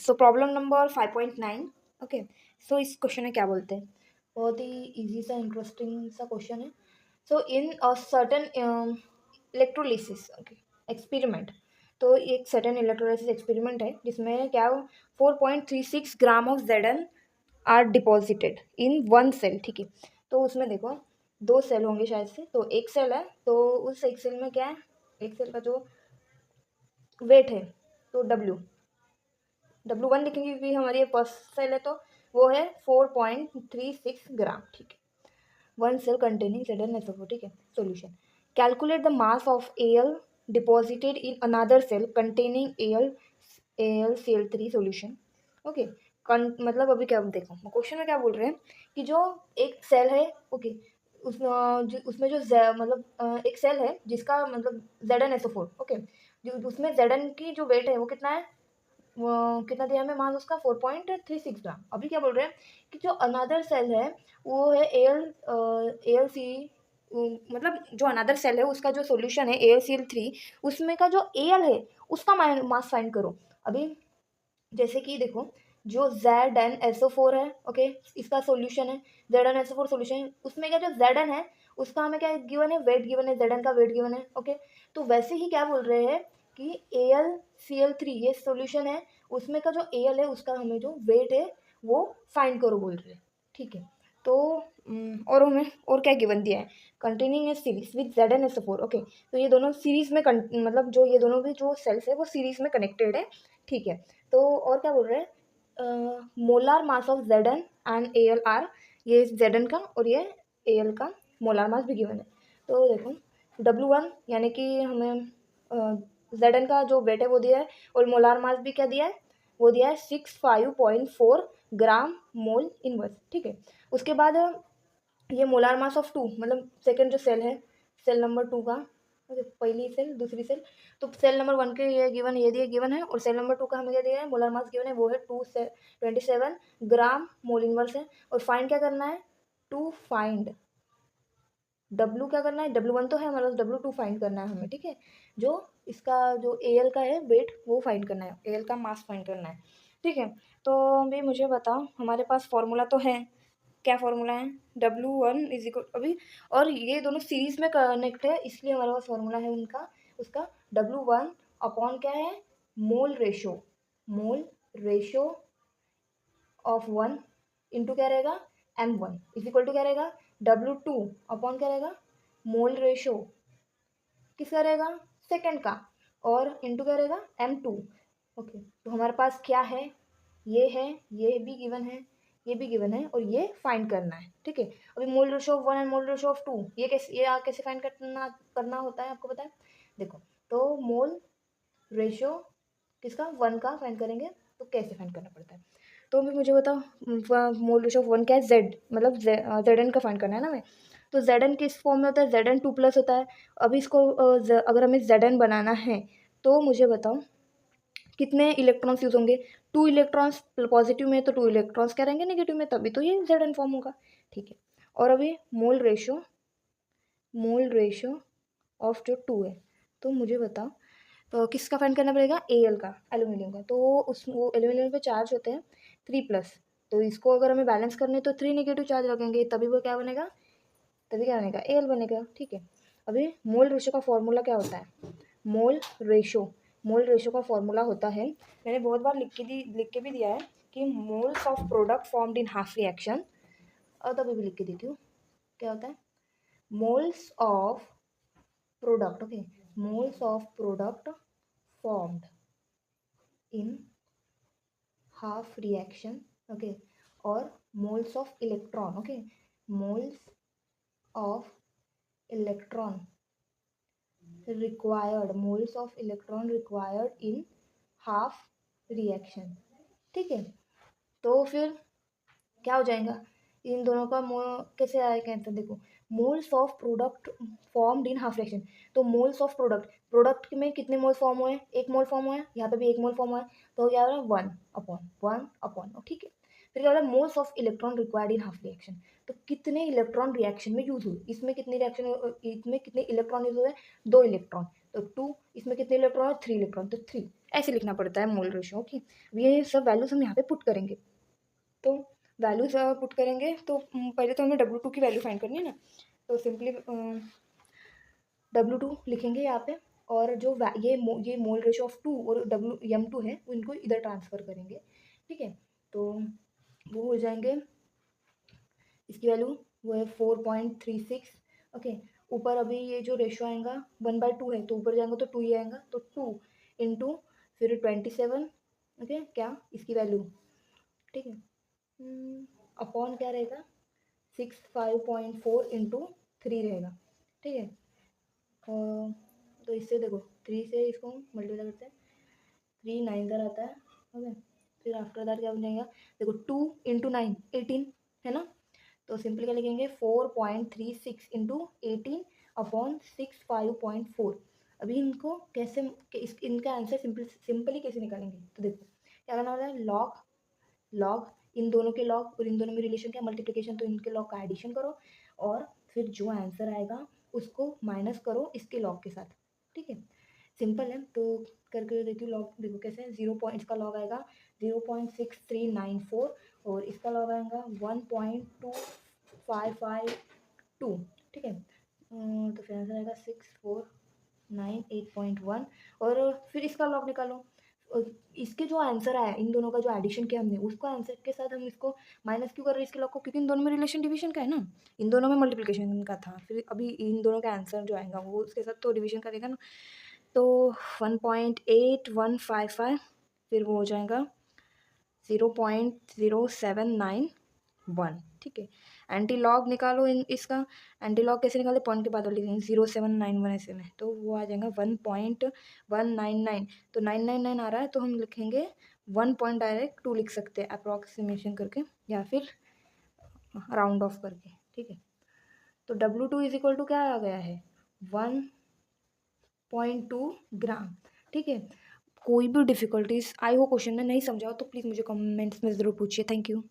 सो problem number 5.9. Okay, so इस question में क्या बोलते हैं, बहुत ही इजी सा इंटरेस्टिंग सा क्वेश्चन है. So in a certain electrolysis experiment, तो एक सर्टन इलेक्ट्रोलिसिस एक्सपेरिमेंट है जिसमें क्या 4.36 gram of Zn are deposited in one cell. ठीक है, तो उसमें देखो दो सेल होंगे शायद से. तो एक सेल है, तो उस एक सेल में क्या है, एक सेल का जो वेट है तो W1 लिखेंगे क्योंकि हमारी ये फर्स्ट सेल है, तो वो है 4.36 ग्राम. ठीक है, वन सेल कंटेनिंग ZnSO4. ठीक है, solution. Calculate the mass of Al deposited in another cell containing AlCl3 solution. Okay, मतलब अभी क्या देखो क्वेश्चन में क्या बोल रहे हैं कि जो एक सेल है, ओके, उसमें जो मतलब एक सेल है जिसका मतलब ZnSO4. ओके, जो उसमें Zn की जो वेट है वो कितना है, वो कितना दिया हमें मास उसका 4.36 ग्राम. अभी क्या बोल रहे हैं कि जो अनदर सेल है वो है AlC, मतलब जो अनदर सेल है उसका जो सॉल्यूशन है AlCl3, उसमें का जो Al है उसका मास फाइंड करो. अभी जैसे कि देखो जो ZnSO4 है, ओके, इसका सॉल्यूशन है ZnSO4 सॉल्यूशन, उसमें क्या जो Zn है उसका हमें क्या गिवन है, वेट गिवन है, Zn का वेट गिवन है. ओके, तो वैसे ही क्या बोल रहे हैं कि AlCl3 ये सॉल्यूशन है, उसमें का जो Al है उसका हमें जो वेट है वो फाइंड करो बोल रहे हैं. ठीक है, तो और हमें और क्या गिवन दिया है, containing A series with ZnSO4. Okay, तो ये दोनों सीरीज में मतलब जो ये दोनों भी जो सेल्स है वो सीरीज में कनेक्टेड है. ठीक है, तो और क्या बोल रहे हैं, molar mass of Zn and AlR, ये Zn का और ये Al का मोलार मास भी गिवन है. तो देखो W1 यानी कि हमें Zn का जो वेट है वो दिया है और मोलार मास भी क्या दिया है, वो दिया है 65.4 ग्राम मोल इनवर्स. ठीक है, उसके बाद ये मोलार मास ऑफ 2, मतलब सेकेंड जो सेल है, सेल नंबर 2 का, पहली सेल दूसरी सेल, तो सेल नंबर 1 के ये गिवन है और सेल नंबर 2 का हमें क्या दिया है, मोलर मास गिवन है, वो है 27 ग्राम मोल इनवर्स है. और फाइंड क्या करना है, टू फाइंड W क्या करना है, W1 तो है हमारे पास, W2 फाइंड करना है हमें. ठीक है, जो इसका जो Al का है वेट वो फाइंड करना है, Al का मास फाइंड करना है. ठीक है, तो अभी मुझे बताओ, हमारे पास फॉर्मूला तो है, क्या फॉर्मूला है, W1 इज इक्वल अभी, और ये दोनों सीरीज में कनेक्ट है इसलिए हमारे पास फॉर्मूला है उनका, उसका W1 अपॉन क्या है, मोल रेशो ऑफ 1 इंटू क्या रहेगा, M1 इज इक्वल टू क्या रहेगा, W2 अपॉन क्या रहेगा, मोल रेशो किसका रहेगा, सेकेंड का, और इंटू क्या रहेगा, M2. ओके, तो हमारे पास क्या है, ये भी गिवन है, ये भी गिवन है और ये फाइंड करना है. ठीक है, अभी mole ratio of 1 and mole ratio of 2 ये कैसे फाइंड करना होता है आपको पता है. देखो, तो मोल रेशो किसका, 1 का फाइंड करेंगे, तो कैसे फाइंड करना पड़ता है, तो भी मुझे बताओ, मोल रेशो ऑफ 1 क्या है, Z, मतलब Zn का फाइंड करना है ना हमें. तो Zn किस फॉर्म में होता है, Zn2+ होता है. अभी इसको अगर हमें Zn बनाना है तो मुझे बताओ कितने इलेक्ट्रॉन्स यूज होंगे, 2 इलेक्ट्रॉन्स पॉजिटिव में, तो 2 इलेक्ट्रॉन्स क्या रहेंगे नेगेटिव में, तभी तो ये Zn फॉर्म होगा. ठीक है, और अभी मोल रेशो ऑफ जो 2 है, तो मुझे बताओ तो किसका फाइंड करना पड़ेगा, Al का, एल्यूमिनियम का. तो वो एल्यूमिनियम पे चार्ज होते हैं 3+, तो इसको अगर हमें बैलेंस करने तो 3 नेगेटिव चार्ज लगेंगे, तभी वो क्या बनेगा, Al बनेगा. ठीक है, अभी मोल रेशो का फॉर्मूला क्या होता है, मोल रेशो का फॉर्मूला होता है, मैंने बहुत बार लिख के भी दिया है कि moles of product formed in half reaction, और तभी भी लिख के देती हूँ, क्या होता है, moles of product. Okay, moles of product formed in half reaction. Okay, और moles of electron. Okay, moles of electron required in half reaction. ठीक है, तो फिर क्या हो जाएगा, इन दोनों का कैसे आएगा आंसर, देखो moles of product formed in half reaction, तो मोल्स ऑफ प्रोडक्ट में कितने मोल फॉर्म हुए, एक मोल फॉर्म हुआ है, यहाँ पे भी एक मोल फॉर्म हुआ है, तो क्या हो रहा है 1/1. ठीक है, फिर क्या हो रहा है, moles of electron required in half reaction, तो कितने इलेक्ट्रॉन रिएक्शन में यूज हुए, इसमें कितने इलेक्ट्रॉन यूज हुए, 2 इलेक्ट्रॉन, तो 2, इसमें कितने इलेक्ट्रॉन है, 3 इलेक्ट्रॉन, तो 3 ऐसे लिखना पड़ता है मोल रेशियो। ओके, ये सब वैल्यूज हम यहाँ पे पुट करेंगे। तो वैल्यूज पुट करेंगे तो पहले तो हमें W2 की वैल्यू फाइंड करनी है ना, तो सिंपली W2 लिखेंगे यहाँ पे, और जो ये मोल रेशियो ऑफ 2 और M2 है उनको इधर ट्रांसफ़र करेंगे। ठीक है, तो वो हो जाएंगे, इसकी वैल्यू वो है 4.36। ओके, ऊपर अभी ये जो रेशियो आएगा 1/2 है, तो ऊपर जाएंगे तो 2 ही आएगा, तो 2 इंटू फिर 27। ओके, क्या इसकी वैल्यू, ठीक है, अपॉन क्या रहेगा, 65.4 इंटू 3 रहेगा। ठीक है, तो इससे देखो 3 से इसको मल्टीप्लाई करते हैं, 3 9 का रहता है। ओके, फिर आफ्टर दैट क्या बन जाएगा, देखो 2 इंटू 9 18 है ना, तो सिंपली क्या लिखेंगे 4.36 इंटू 18 अपॉन 65.4। अभी इनको कैसे इनका आंसर सिंपली कैसे निकालेंगे, तो देखो क्या करना होता है, लॉग लॉग इन दोनों के लॉग, और इन दोनों में रिलेशन क्या, मल्टीप्लिकेशन, तो इनके लॉग का एडिशन करो और फिर जो आंसर आएगा उसको माइनस करो इसके लॉग के साथ। ठीक है, सिंपल है, तो करके देखिए लॉग, देखो कैसे है, 0 इसका लॉग आएगा 0.6394 और इसका लॉग आएगा 1.2552। ठीक है, तो फिर आंसर आएगा 6498.1, और फिर इसका लॉग निकालो, और इसके जो आंसर आया इन दोनों का जो एडिशन किया हमने उसको आंसर के साथ हम इसको माइनस क्यों कर रहे हैं इसके लॉग को, क्योंकि इन दोनों में रिलेशन डिवीजन का है ना, इन दोनों में मल्टीप्लिकेशन का था, फिर अभी इन दोनों का आंसर जो आएगा वो उसके साथ तो डिवीजन करेगा ना, तो 1.8155, फिर वो हो जाएगा 0.0791। ठीक है, एंटी लॉग निकालो इसका, एंटी लॉग कैसे निकाले, पॉइंट के बाद लिखेंगे 0.791 ऐसे में, तो वो आ जाएगा 1.199, तो 999 आ रहा है, तो हम लिखेंगे 1 पॉइंट डायरेक्ट 2 लिख सकते हैं अप्रॉक्सीमेशन करके या फिर राउंड ऑफ करके। ठीक है, तो W2 इज इक्वल टू क्या आ गया है, 1.2 ग्राम। ठीक है, कोई भी डिफिकल्टीज आई हो क्वेश्चन में नहीं समझाओ तो प्लीज़ मुझे कमेंट्स में ज़रूर पूछिए। Thank you.